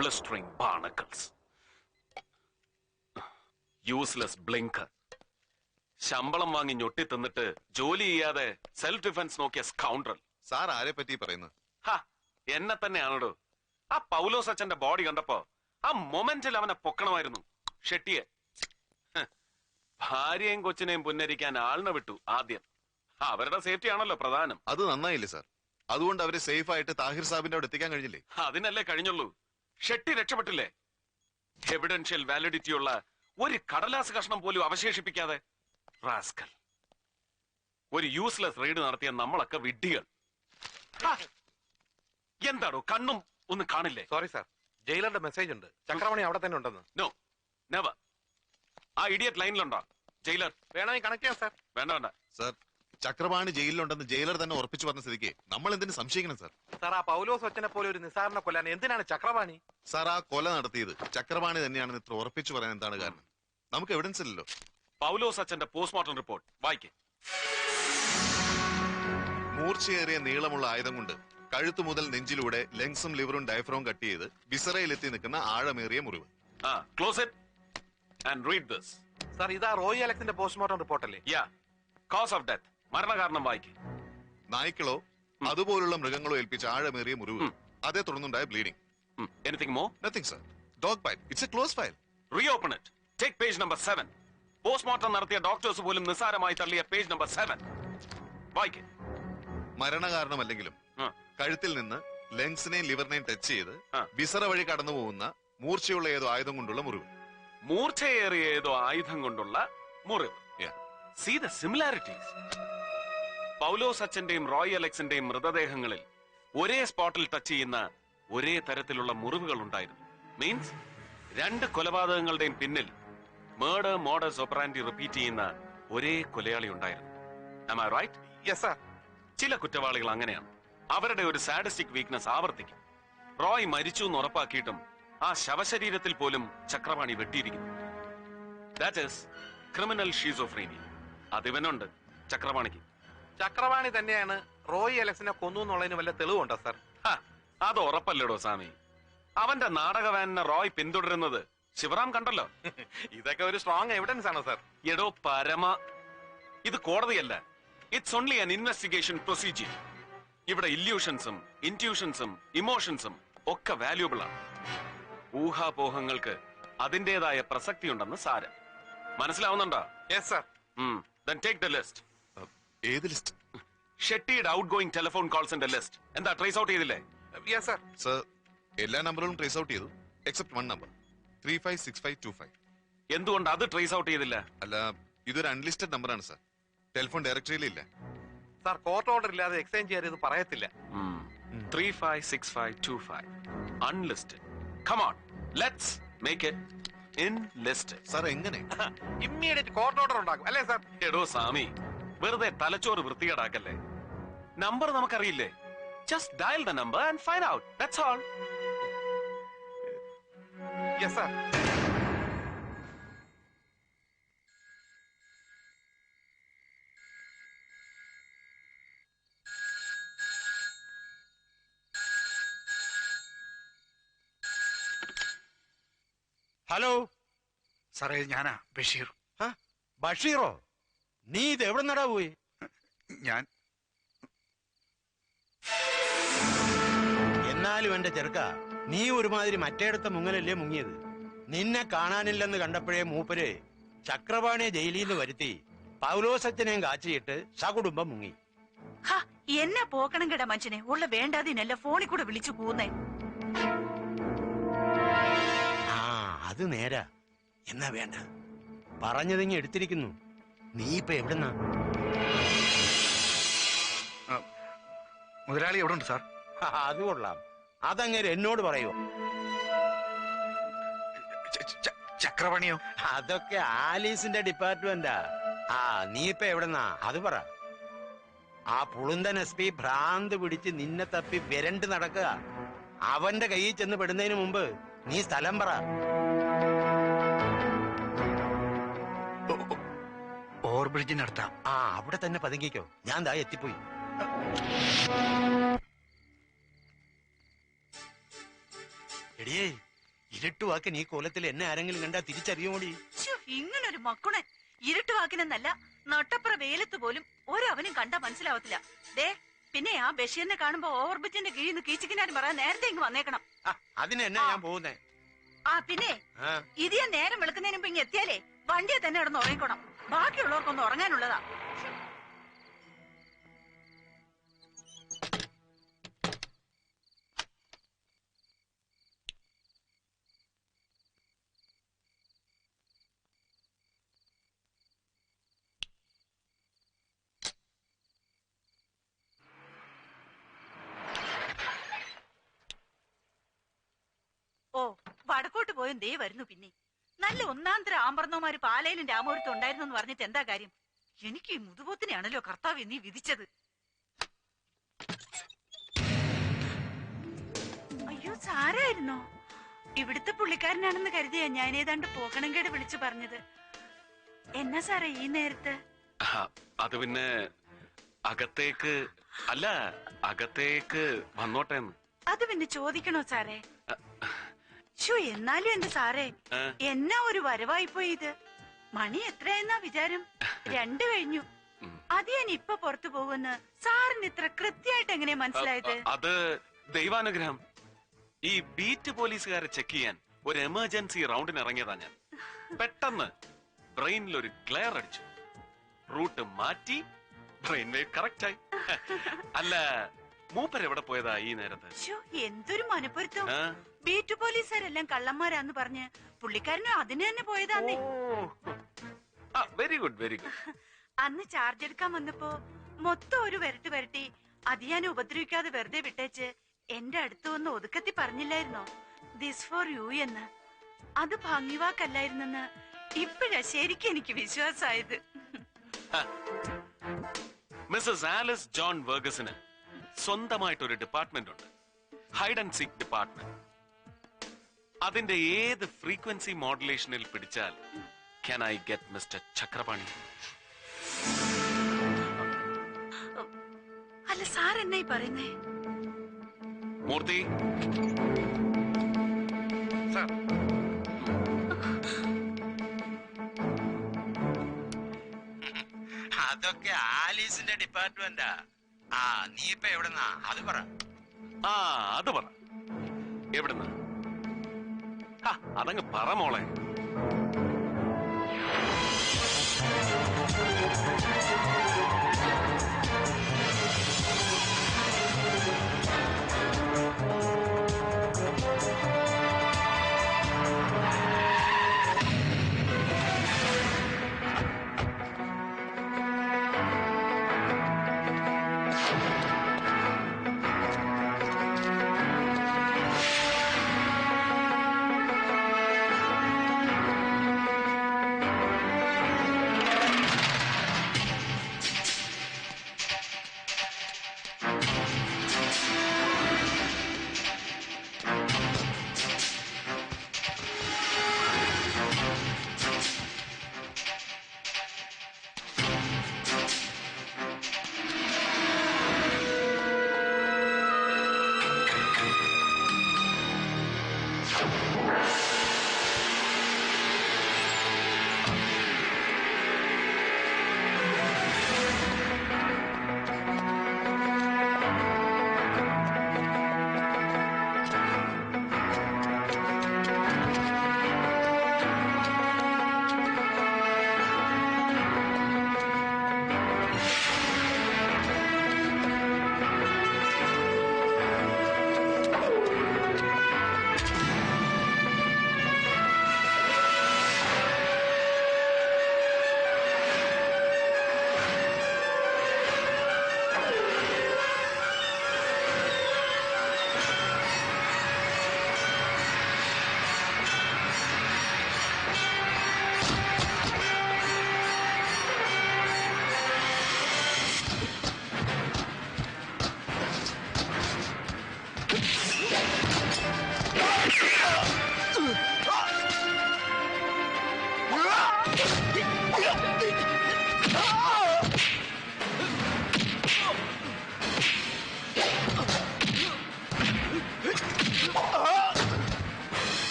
blistering barnacles. Useless blinker. ശമ്പളം വാങ്ങി ഞൊട്ടി തിന്നിട്ട് ജോലി ചെയ്യാതെ സെൽഫ് ഡിഫൻസ് നോക്കിയ സ്കൗണ്ടറൽ. സാർ ആരെ പറ്റി പറയുന്നു? എന്നെ തന്നെയാണോ? ആ പൗലോസ് അച്ഛന്റെ ബോഡി കണ്ടപ്പോ ആ മൊമെന്റിൽ അവനെ പൊക്കണമായിരുന്നു. ഷെട്ടിയെ ഭാര്യയും കൊച്ചിനെയും പുന്നരിക്കാൻ ആളിനെ വിട്ടു ആദ്യം. അവരുടെ സേഫ്റ്റി ആണല്ലോ പ്രധാനം. അത് നന്നായില്ലേ സാർ? അതുകൊണ്ട് അവരെ സേഫ് ആയിട്ട് താഹിർ സാബിന്റെ അവിടെ എത്തിക്കാൻ കഴിഞ്ഞില്ലേ? അതിനല്ലേ കഴിഞ്ഞുള്ളൂ. ഷെട്ടി രക്ഷപ്പെട്ടില്ലേ? എവിഡൻഷ്യൽ വാലിഡിറ്റിയുള്ള ഒരു കടലാസ് കഷ്ണം പോലും അവശേഷിപ്പിക്കാതെ. റാസ്കൽ. ഒരു യൂസ്ലെസ് റെയ്ഡ് നടത്തിയ നമ്മളൊക്കെ വിഡ്ഢികൾ. എന്താണോ കണ്ണും ഒന്നും കാണില്ലേ? സോറി സാർ, ജയിലറുടെ മെസ്സേജ് ഉണ്ട്. ചക്രമണി അവിടെ തന്നെ ഉണ്ടെന്ന്. No, never. ആ ഇഡിയറ്റ് ലൈനിലുണ്ടോ ജയിലർ? വേണമെങ്കിൽ കണക്ട് ചെയ്യാം സാർ. വേണ്ട വേണ്ട സാർ, ചക്രപാണി ജയിലിലുണ്ടെന്ന് ജയിലർ തന്നെ ഉറപ്പിച്ചു പറഞ്ഞ സ്ഥിതിക്ക് നമ്മൾ എന്തിനു സംശയിക്കണം സാർ? സാർ, ആ പൗലോസ് ഒച്ചനെ പോലെ ഒരു നിസാറിനെ കൊല്ലാൻ എന്തിനാണ് ചക്രപാണി? സാർ, ആ കൊല നടത്തിയത് ചക്രപാണി തന്നെയാണെന്ന് ഇത്ര ഉറപ്പിച്ചു പറയാൻ എന്താണ് കാരണം? നമുക്ക് എവിഡൻസ് ഇല്ലല്ലോ. പൗലോസ് അച്ഛന്റെ പോസ്റ്റ്മോർട്ടം റിപ്പോർട്ട് വായിക്കേ. മൂർച്ചയേറിയ നീളമുള്ള ആയുധം കൊണ്ട് കഴുത്തു മുതൽ നെഞ്ചിലൂടെ ലങ്സും ലിവറും ഡയഫ്രോം കട്ട് ചെയ്ത് വിസറയിലെത്തി നിൽക്കുന്ന ആഴമേറിയ മുറിവ്. Close it and read this. Sir, ഇതാ റോയി അലക്സിന്റെ പോസ്റ്റ്മോർട്ടം റിപ്പോർട്ട് അല്ലേ? യാ. കോസ് ഓഫ് ഡെത്ത്, മരണകാരണം വായിക്കേ. നായ്ക്കളോ അതുപോലുള്ള മൃഗങ്ങളോ ഏൽപ്പിച്ച ആഴമേറിയ മുറിവ്, അതേ തുടർന്നുണ്ടായ bleeding. Anything more? Nothing sir. Dog bite. It's a close file. Reopen it. Take page number 7. Postmortem നടത്തിയ ഡോക്ടേഴ്സ് പോലും നിസ്സാരമായി തള്ളിയ പേജ് നമ്പർ 7 വായിക്കേ. മരണകാരണമല്ലെങ്കിലും കഴുത്തിൽ നിന്ന് ലങ്സിനെയും ലിവറിനെയും ടച്ച് ചെയ്ത് വിസറ വഴി കടന്നു പോകുന്ന മൂർച്ചയുള്ള ഏതോ ആയുധം കൊണ്ടുള്ള മുറിവ്. മൂർച്ചയേറിയ ഏതോ ആയുധം കൊണ്ടുള്ള മുറിവ്. See the similarities. പൗലോസ് അച്ഛന്റെയും റോയ് അലക്സിന്റെയും മൃതദേഹങ്ങളിൽ ഒരേ സ്പോട്ടിൽ ടച്ച് ചെയ്യുന്ന ഒരേ തരത്തിലുള്ള മുറിവുകൾ ഉണ്ടായിരുന്നു. മീൻസ് രണ്ട് കൊലപാതകങ്ങളുടെയും പിന്നിൽ മേർഡർ മോഡസ് ഓപ്പറാൻഡി റിപ്പീറ്റ് ചെയ്യുന്ന ഒരേ കൊലയാളി ഉണ്ടായിരുന്നു. Am I right? Yes sir. ചില കുറ്റവാളികൾ അങ്ങനെയാണ്. അവരുടെ ഒരു സാഡിസ്റ്റിക് വീക്ക്നെസ് ആവർത്തിക്കും. റോയ് മരിച്ചു എന്ന് ഉറപ്പാക്കിയിട്ടും ആ ശവശരീരത്തിൽ പോലും ചക്രപാണി വെട്ടിയിരിക്കുന്നു. That is criminal schizophrenia. അതിവനുണ്ട് ചക്രപാണിക്ക്. ചക്രപാണി തന്നെയാണ് റോയ് അലക്സിനെ കൊന്നു എന്നുള്ളതിന് വല്ല തെളിവുണ്ടോ സർ? അത് ഉറപ്പല്ലടോ സ്വാമി. അവന്റെ നാടക വാനിനെ റോയ് പിന്തുടരുന്നത് ശിവറാം കണ്ടല്ലോ. ഇതൊക്കെ ഒരു സ്ട്രോങ് എവിഡൻസ് ആണോ സർ? എടോ പരമ, ഇത് കോടതിയല്ല. It's only an investigation procedure. ഇവിടെ ഇല്യൂഷൻസും ഇൻറ്റ്യൂഷൻസും ഇമോഷൻസും ഒക്കെ വാല്യൂബിൾ ആണ്. ഊഹാപോഹങ്ങൾക്ക് അതിന്റേതായ പ്രസക്തിയുണ്ടെന്ന് സാരം. മനസ്സിലാവുന്നുണ്ടോ? Yes sir. Then take the list. ഏത് ലിസ്റ്റ്? ഷെട്ടിയുടെ ഔട്ട് ഗോയിങ് ടെലിഫോൺ കോൾസിന്റെ ലിസ്റ്റ്. എന്താ ട്രേസ് ഔട്ട് ചെയ്തില്ലേ? Yes sir. സർ, എല്ലാ നമ്പറുകളും ട്രേസ് ഔട്ട് ചെയ്തു എക്സെപ്റ്റ് വൺ നമ്പർ, 356525. എന്തുകൊണ്ട് അത് ട്രേസ് ഔട്ട് ചെയ്തില്ല? അല്ല, ഇതൊരു അൺലിസ്റ്റഡ് നമ്പറാണ് സർ. ടെലിഫോൺ ഡയറക്ടറിയിലില്ല. സാർ, കോർട്ട് ഓർഡർ ഇല്ലാതെ എക്സ്ചേഞ്ച് ചെയ്ത് പറയത്തില്ല. 356525 unlisted. Come on, let's make it enlisted. Sir, എങ്ങനെ? ഇമ്മീഡിയറ്റ് കോർട്ട് ഓർഡർ ഉണ്ടാക്കും അല്ലേ സാർ? എടോ സ്വാമി, വെറുതെ തലച്ചോറ് വൃത്തികേടാക്കല്ലേ. Number നമുക്കറിയില്ലേ? Just dial the number and find out. That's all. Yes sir. Hello സാറേ, ഞാനാ ബഷീർ. ബഷീറോ? നീ ഇത് എവിടെ നടാ പോയി? ഞാൻ എന്നാലും എന്റെ ചെറുക്ക, നീ ഒരുമാതിരി മറ്റേടത്തെ മുങ്ങലല്ലേ മുങ്ങിയത്. നിന്നെ കാണാനില്ലെന്ന് കണ്ടപ്പോഴേ മൂപ്പര് ചക്രപാണിയെ ജയിലിൽ നിന്ന് വരുത്തി പൗലോസച്ചനെയും കാച്ചിയിട്ട് സകുടുംബം മുങ്ങി. എന്നെ പോക്കണം കേടാ മനുഷ്യനെ. ഉള്ള വേണ്ടാതിനല്ല ഫോണിൽ കൂടെ വിളിച്ചു പോകുന്നേ. ആ, അത് നേരാ. എന്നാ വേണ്ട, പറഞ്ഞതിങ്ങി എടുത്തിരിക്കുന്നു. നീ ഇപ്പൊ എവിടുന്നാ? മുതലാളി എവിടെ ഉണ്ട് സാർ? അത് കൊള്ളാം. അതങ്ങനെ എന്നോട് പറയോ? ചക്രപാണിയോ? അതൊക്കെ ആലീസിന്റെ ഡിപ്പാർട്ട്മെന്റാ. ആ, നീ ഇപ്പൊ എവിടുന്നാ അത് പറ. ആ പുളുന്തൻ SP ഭ്രാന്ത് പിടിച്ച് നിന്നെ തപ്പി വിരണ്ട് നടക്കുക. അവന്റെ കയ്യിൽ ചെന്ന് പെടുന്നതിന് മുമ്പ് നീ സ്ഥലം പറ. ഓവർബ്രിഡ്ജിനടുത്താ. ആ, അവിടെ തന്നെ പതുങ്ങിക്കോ. ഞാൻ ദാ എത്തിപ്പോയി. എടിയേ, ഇരുട്ടുവാക്കൻ ഈ കോലത്തിൽ എന്നെ ആരെങ്കിലും കണ്ടാ തിരിച്ചറിയോടി? ഇങ്ങനൊരു മക്കുണൻ ഇരുട്ടുവാക്കിനെന്നല്ല നട്ടപ്പുറ വെയിലത്ത് പോലും ഒരവനും കണ്ടാ മനസ്സിലാവത്തില്ല. ദേ പിന്നെ ആ ബഷീറിനെ കാണുമ്പോ ഓവർബിറ്റിന്റെ കീഴിൽ നിന്ന് കീച്ചിക്കിനാരും പറയാൻ നേരത്തെ ഇങ്ങ് വന്നേക്കണം. അതിനെന്നാ ഞാൻ പോകുന്നേ? ആ പിന്നെ ഇത് ഞാൻ നേരം വെളുക്കുന്നതിന് മുമ്പ് ഇങ്ങ് എത്തിയാലേ വണ്ടിയെ തന്നെ കിടന്ന് ഉറങ്ങിക്കണം. ബാക്കിയുള്ളവർക്കൊന്നും ഉറങ്ങാനുള്ളതാ. ഓ വടക്കോട്ട് പോയും ദേ വരുന്നു. പിന്നെ നല്ല ഒന്നാന്തര ആമ്പർന്നോമാര് പാലയിലും രാമപുരത്തും ഉണ്ടായിരുന്നു എന്ന് പറഞ്ഞിട്ട് എന്താ കാര്യം? എനിക്ക് ഈ മുതുപോത്തിനെയാണല്ലോ കർത്താവ് നീ വിധിച്ചത്. അയ്യോ സാരായിരുന്നോ? ഇവിടുത്തെ പുള്ളിക്കാരനാണെന്ന് കരുതിയാ ഞാൻ ഏതാണ്ട് പോക്കണംകേട് വിളിച്ചു പറഞ്ഞത്. എന്നാ സാറേ ഈ നേരത്ത്? അത് പിന്നെ അകത്തേക്ക് അല്ല, അകത്തേക്ക് വന്നോട്ടെ. അത് പിന്നെ ചോദിക്കണോ സാറേ? എന്നാലും എന്റെ സാറേ എന്നാ ഒരു വരവായിപ്പോയി ഇത്. മണി എത്രയെന്നാ വിചാരം? 2 കഴിഞ്ഞു. അത് ഞാൻ ഇപ്പൊ പുറത്തു പോകുമെന്ന് സാറിന് ഇത്ര കൃത്യമായിട്ട് എങ്ങനെയാ മനസ്സിലായത്? അത് ദൈവാനുഗ്രഹം. ഈ ബീറ്റ് പോലീസുകാരെ ചെക്ക് ചെയ്യാൻ ഒരു എമർജൻസി റൗണ്ടിന് ഇറങ്ങിയതാ ഞാൻ. പെട്ടെന്ന് ബ്രെയിനിൽ ഒരു ഗ്ലെയർ അടിച്ചു. റൂട്ട് മാറ്റി ബ്രെയിൻ വേവ് കറക്റ്റ് ആയി. അല്ല മൂപ്പർ എവിടെ പോയതാ ഈ നേരത്ത്? എന്തൊരു മനപ്പൊരുത്തം. ബീറ്റ് പോലീസുകാരെല്ലാം കള്ളന്മാരാന്ന് പറഞ്ഞ് പുള്ളിക്കാരനും അതിന് തന്നെ പോയതാന്നേ. Very good very good. അന്ന് ചാർജ് എടുക്കാൻ വന്നപ്പോ മൊത്തം ഒരു വരട്ടി അത് ഞാൻ ഉപദ്രവിക്കാതെ വെറുതെ വിട്ടേച്ച് എന്റെ അടുത്ത് വന്ന് ഒതുക്കത്തി പറഞ്ഞില്ലായിരുന്നോ ദിസ് ഫോർ യു എന്ന്? അത് ഭംഗിവാക്കല്ലായിരുന്നെന്ന് ഇപ്പഴാ ശരിക്കും എനിക്ക് വിശ്വാസമായത്. മിസ്സസ് ആലിസ് ജോൺ വെർഗസിന് സ്വന്തമായിട്ടൊരു ഡിപ്പാർട്ട്മെന്റ് ഉണ്ട്, ഹൈഡ് ആൻഡ് സീക്ക് ഡിപ്പാർട്ട്മെന്റ്. അതിന്റെ ഏത് ഫ്രീക്വൻസി മോഡുലേഷനിൽ പിടിച്ചാൽ can I get mister Chakrapani? അല്ല സാർ എന്നായി പറയുന്നേ? മൂർത്തി സാർ, അതൊക്കെ ആലീസിന്റെ ഡിപ്പാർട്ട്മെന്റാ. നീ ഇപ്പൊ എവിടെന്നാ അത് പറ. അത് പറ, എവിടുന്ന്? അതങ്ങ് പറ മോളെ.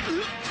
Huh?